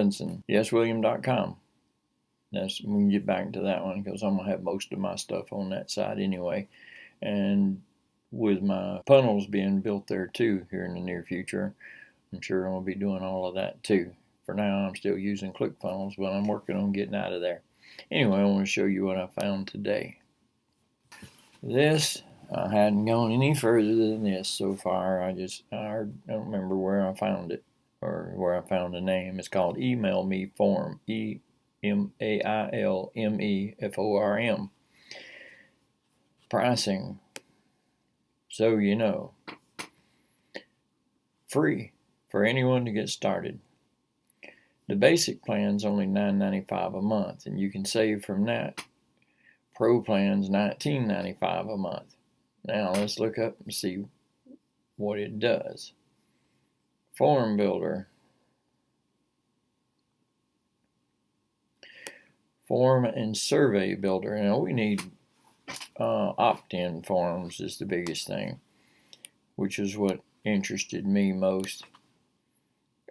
Vinson, yeswilliam.com. We can get back to that one because I'm going to have most of my stuff on that side anyway. And with my funnels being built there too here in the near future, I'm sure I'm going to be doing all of that too. For now, I'm still using ClickFunnels, but I'm working on getting out of there. Anyway, I want to show you what I found today. This, I hadn't gone any further than this so far. I don't remember where I found it or where I found the name. It's called Email Me Form, EMAILMEFORM. Pricing, so you know, free for anyone to get started. The basic plan's only $9.95 a month, and you can save from that. Pro plan's $19.95 a month. Now let's look up and see what it does. Form builder. Form and survey builder. Now we need opt-in forms is the biggest thing, which is what interested me most.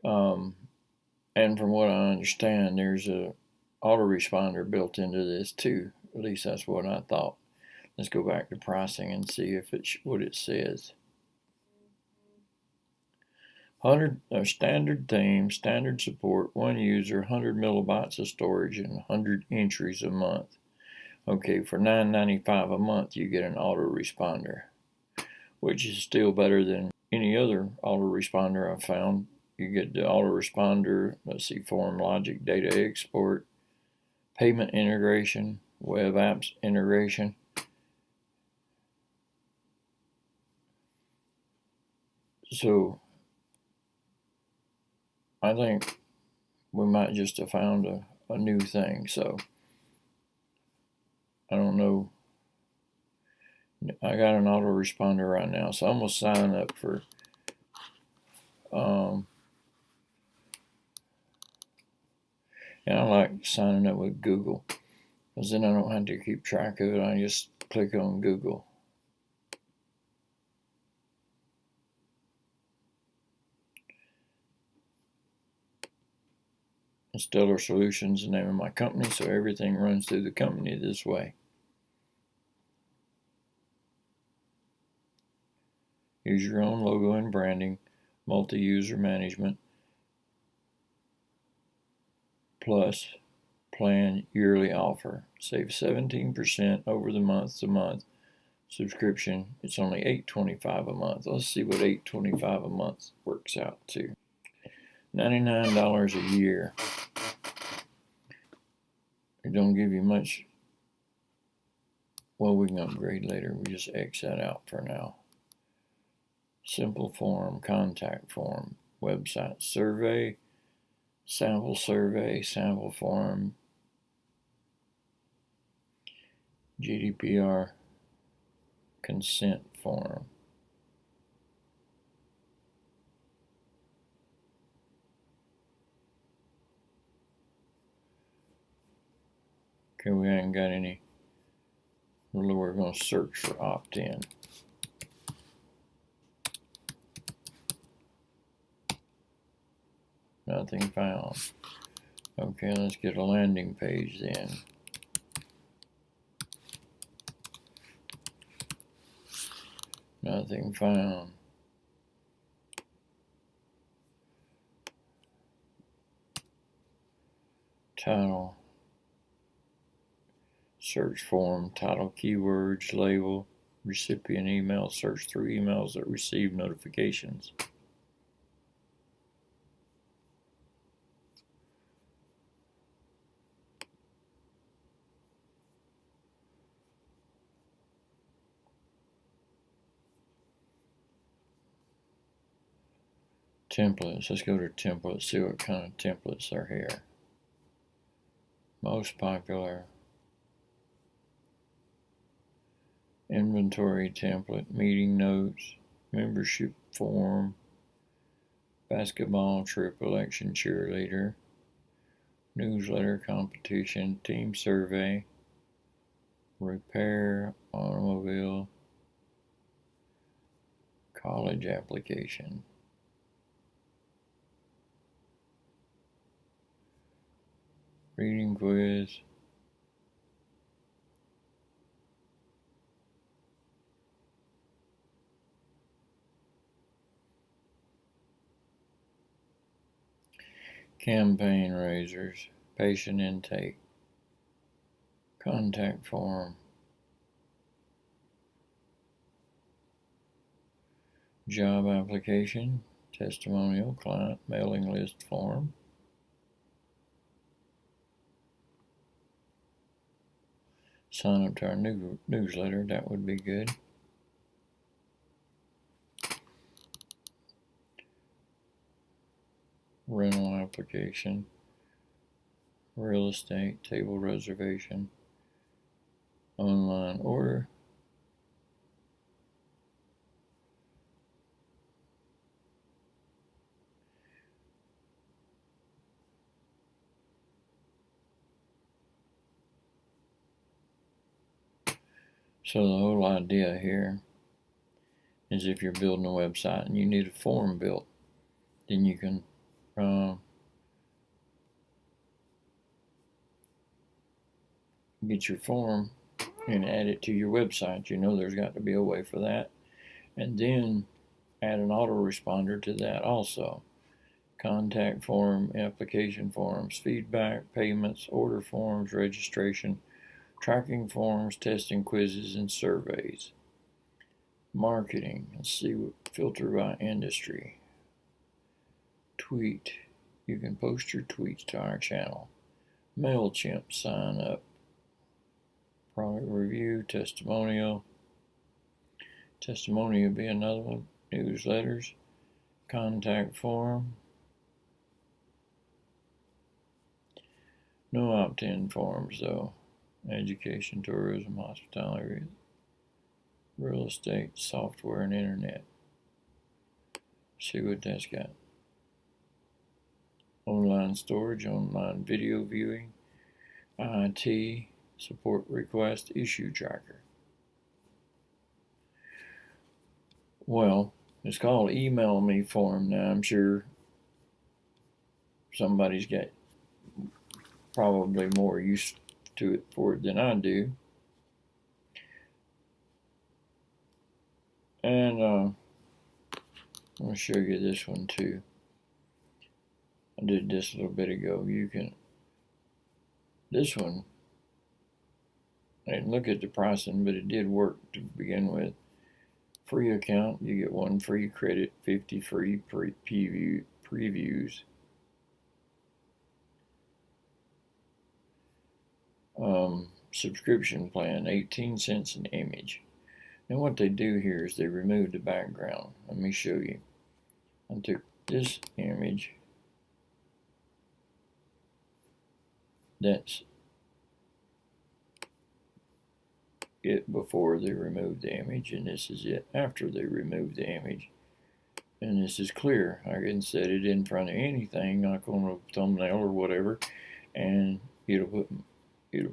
And from what I understand, there's a autoresponder built into this too. At least that's what I thought. Let's go back to pricing and see if it's what it says. 100 standard theme, standard support, 1 user, 100 millibytes of storage, and 100 entries a month. Okay, for $9.95 a month, you get an autoresponder, which is still better than any other autoresponder I've found. You get the autoresponder, form logic, data export, payment integration, web apps integration. So I think we might just have found a new thing. So I don't know. I got an autoresponder right now, so I'm going to sign up for and I like signing up with Google because then I don't have to keep track of it. I just click on Google. Stellar Solutions is the name of my company, so everything runs through the company this way. Use your own logo and branding, multi-user management, plus plan yearly offer. Save 17% over the month-to-month subscription. It's only $8.25 a month. Let's see what $8.25 a month works out to. $99 a year. It don't give you much. Well, we can upgrade later. We just X that out for now. Simple form, contact form, website survey, sample form, GDPR consent form. Okay, we ain't got any. We're going to search for opt-in. Nothing found. Okay, let's get a landing page then. Nothing found. Title. Search form, title, keywords, label, recipient email, search through emails that receive notifications. Templates. Let's go to templates, see what kind of templates are here. Most popular. Inventory template, meeting notes, membership form, basketball trip, election cheerleader, newsletter competition, team survey, repair, automobile, college application. reading quiz, campaign raisers, patient intake, contact form, job application, testimonial, client mailing list form, sign up to our newsletter, that would be good. Rental application, real estate, table reservation, online order, so the whole idea here is if you're building a website and you need a form built, then you can get your form and add it to your website. You know there's got to be a way for that. And then add an autoresponder to that also. Contact form, application forms, feedback, payments, order forms, registration, tracking forms, testing quizzes, and surveys. Marketing, let's see what filter by industry. Tweet, you can post your tweets to our channel. MailChimp, sign up. Product review, testimonial. Testimonial would be another one. Newsletters, contact form. No opt-in forms though. Education, tourism, hospitality, real estate, software, and internet. See what that's got. Online storage, online video viewing, IT, support request, issue tracker. Well, it's called email me form. Now I'm sure somebody's got probably more use to it for it than I do. And I'm going to show you this one too. I did this a little bit ago. You can, this one, I didn't look at the pricing, but it did work to begin with. Free account, you get 1 free credit, 50 free previews. Subscription plan, 18 cents an image. Now what they do here is they remove the background. Let me show you. I took this image. That's it before they remove the image, and this is it after they remove the image. And this is clear. I can set it in front of anything, like on a thumbnail or whatever, and it'll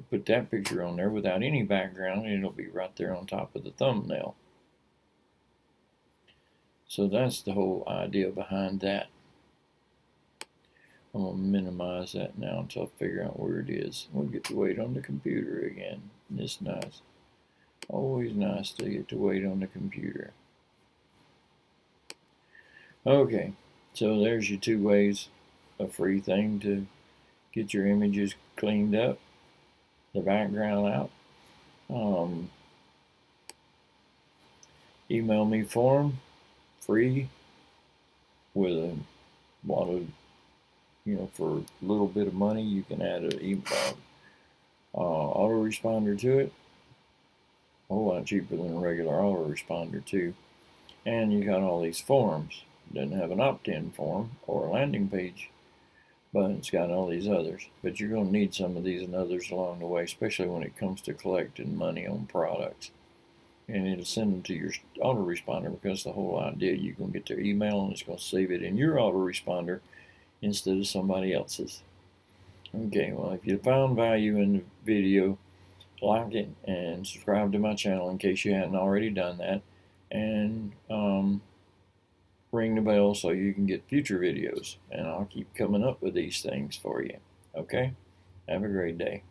put that picture on there without any background, and it'll be right there on top of the thumbnail. So that's the whole idea behind that. I'm going to minimize that now until I figure out where it is. We'll get to wait on the computer again. It's nice. Always nice to get to wait on the computer. Okay, so there's your 2 ways, a free thing to get your images cleaned up, the background out. Email me form, free, with a lot of, for a little bit of money, you can add an autoresponder to it. A whole lot cheaper than a regular autoresponder too. And you got all these forms. It doesn't have an opt-in form or a landing page, but it's got all these others. But you're going to need some of these and others along the way, especially when it comes to collecting money on products. And it'll send them to your autoresponder, because the whole idea, you're going to get their email and it's going to save it in your autoresponder instead of somebody else's. Okay, well, if you found value in the video, like it and subscribe to my channel in case you hadn't already done that, and ring the bell so you can get future videos, and I'll keep coming up with these things for you. Okay? Have a great day.